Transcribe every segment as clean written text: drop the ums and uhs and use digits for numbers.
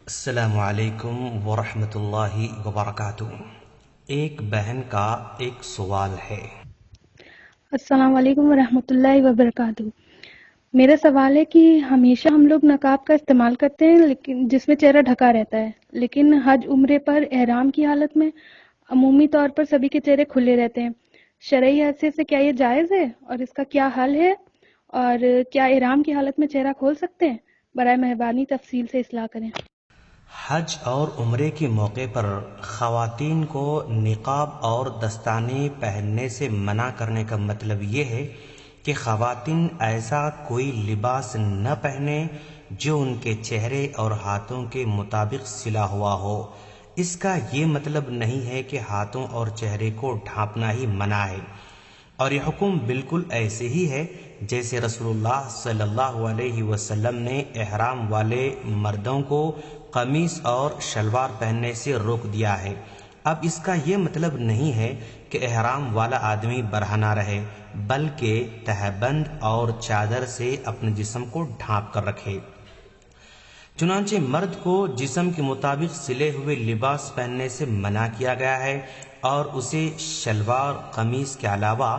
السلام علیکم ورحمۃ اللہ وبرکاتہ۔ ایک بہن کا ایک سوال ہے۔ السلام علیکم ورحمۃ اللہ وبرکاتہ۔ میرا سوال ہے کہ ہمیشہ ہم لوگ نقاب کا استعمال کرتے ہیں لیکن جس میں چہرہ ڈھکا رہتا ہے، لیکن حج عمرے پر احرام کی حالت میں عمومی طور پر سبھی کے چہرے کھلے رہتے ہیں۔ شرعی حیثیت سے کیا یہ جائز ہے اور اس کا کیا حل ہے، اور کیا احرام کی حالت میں چہرہ کھول سکتے ہیں؟ برائے مہربانی تفصیل سے اصلاح کریں۔ حج اور عمرے کے موقع پر خواتین کو نقاب اور دستانے پہننے سے منع کرنے کا مطلب یہ ہے کہ خواتین ایسا کوئی لباس نہ پہنیں جو ان کے چہرے اور ہاتھوں کے مطابق سلا ہوا ہو۔ اس کا یہ مطلب نہیں ہے کہ ہاتھوں اور چہرے کو ڈھانپنا ہی منع ہے، اور یہ حکم بالکل ایسے ہی ہے جیسے رسول اللہ صلی اللہ علیہ وسلم نے احرام والے مردوں کو قمیص اور شلوار پہننے سے روک دیا ہے۔ اب اس کا یہ مطلب نہیں ہے کہ احرام والا آدمی برہنہ رہے، بلکہ تہبند اور چادر سے اپنے جسم کو ڈھانپ کر رکھے۔ چنانچہ مرد کو جسم کے مطابق سلے ہوئے لباس پہننے سے منع کیا گیا ہے، اور اسے شلوار قمیص کے علاوہ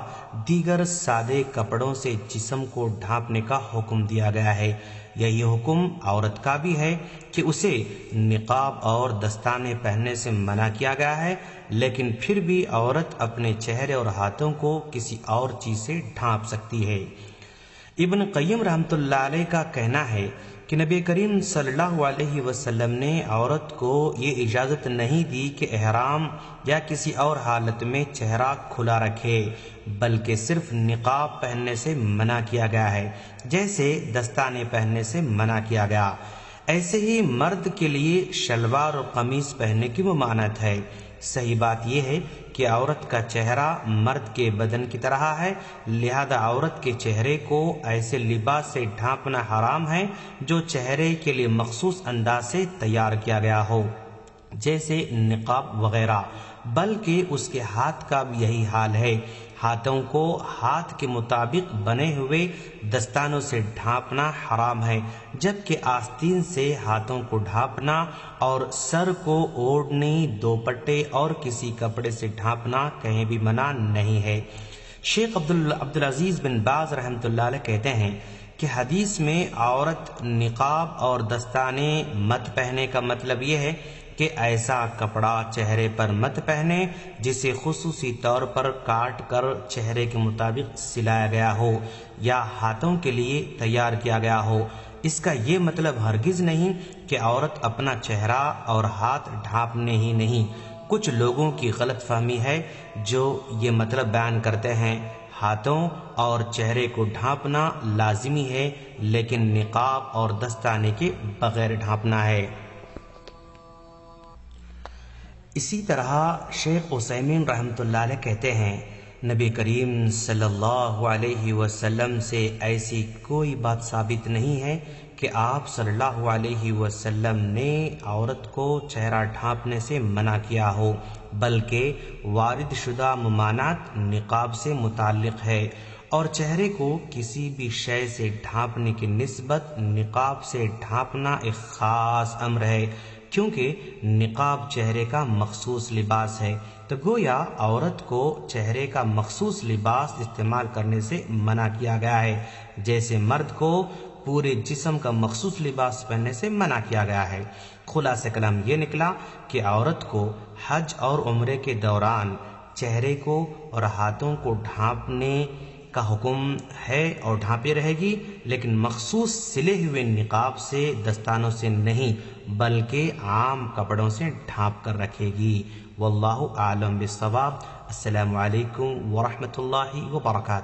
دیگر سادے کپڑوں سے جسم کو ڈھانپنے کا حکم دیا گیا ہے۔ یہی حکم عورت کا بھی ہے کہ اسے نقاب اور دستانے پہننے سے منع کیا گیا ہے، لیکن پھر بھی عورت اپنے چہرے اور ہاتھوں کو کسی اور چیز سے ڈھانپ سکتی ہے۔ ابن قیم رحمۃ اللہ علیہ کا کہنا ہے کہ نبی کریم صلی اللہ علیہ وسلم نے عورت کو یہ اجازت نہیں دی کہ احرام یا کسی اور حالت میں چہرہ کھلا رکھے، بلکہ صرف نقاب پہننے سے منع کیا گیا ہے، جیسے دستانے پہننے سے منع کیا گیا۔ ایسے ہی مرد کے لیے شلوار اور قمیص پہننے کی ممانعت ہے۔ صحیح بات یہ ہے کہ عورت کا چہرہ مرد کے بدن کی طرح ہے، لہذا عورت کے چہرے کو ایسے لباس سے ڈھانپنا حرام ہے جو چہرے کے لیے مخصوص انداز سے تیار کیا گیا ہو، جیسے نقاب وغیرہ، بلکہ اس کے ہاتھ کا بھی یہی حال ہے۔ ہاتھوں کو ہاتھ کے مطابق بنے ہوئے دستانوں سے ڈھانپنا حرام ہے، جبکہ آستین سے ہاتھوں کو ڈھانپنا اور سر کو اوڑھنی، دوپٹے اور کسی کپڑے سے ڈھانپنا کہیں بھی منع نہیں ہے۔ شیخ عبدالعزیز بن باز رحمۃ اللہ علیہ کہتے ہیں کہ حدیث میں عورت نقاب اور دستانے مت پہنے کا مطلب یہ ہے کہ ایسا کپڑا چہرے پر مت پہنے جسے خصوصی طور پر کاٹ کر چہرے کے مطابق سلایا گیا ہو یا ہاتھوں کے لیے تیار کیا گیا ہو۔ اس کا یہ مطلب ہرگز نہیں کہ عورت اپنا چہرہ اور ہاتھ ڈھانپنے ہی نہیں۔ کچھ لوگوں کی غلط فہمی ہے جو یہ مطلب بیان کرتے ہیں ہاتھوں اور چہرے کو ڈھانپنا لازمی ہے، لیکن نقاب اور دستانے کے بغیر ڈھانپنا ہے۔ اسی طرح شیخ عثیمین رحمۃ اللہ علیہ کہتے ہیں نبی کریم صلی اللہ علیہ وسلم سے ایسی کوئی بات ثابت نہیں ہے کہ آپ صلی اللہ علیہ وسلم نے عورت کو چہرہ ڈھانپنے سے منع کیا ہو، بلکہ وارد شدہ ممانعت نقاب سے متعلق ہے، اور چہرے کو کسی بھی شے سے ڈھانپنے کی نسبت نقاب سے ڈھانپنا ایک خاص امر ہے، کیونکہ نقاب چہرے کا مخصوص لباس ہے۔ تو گویا عورت کو چہرے کا مخصوص لباس استعمال کرنے سے منع کیا گیا ہے، جیسے مرد کو پورے جسم کا مخصوص لباس پہننے سے منع کیا گیا ہے۔ خلاصہ کلام یہ نکلا کہ عورت کو حج اور عمرے کے دوران چہرے کو اور ہاتھوں کو ڈھانپنے کا حکم ہے اور ڈھانپے رہے گی، لیکن مخصوص سلے ہوئے نقاب سے، دستانوں سے نہیں، بلکہ عام کپڑوں سے ڈھانپ کر رکھے گی۔ واللہ اعلم بالصواب۔ السلام علیکم ورحمۃ اللہ وبرکاتہ۔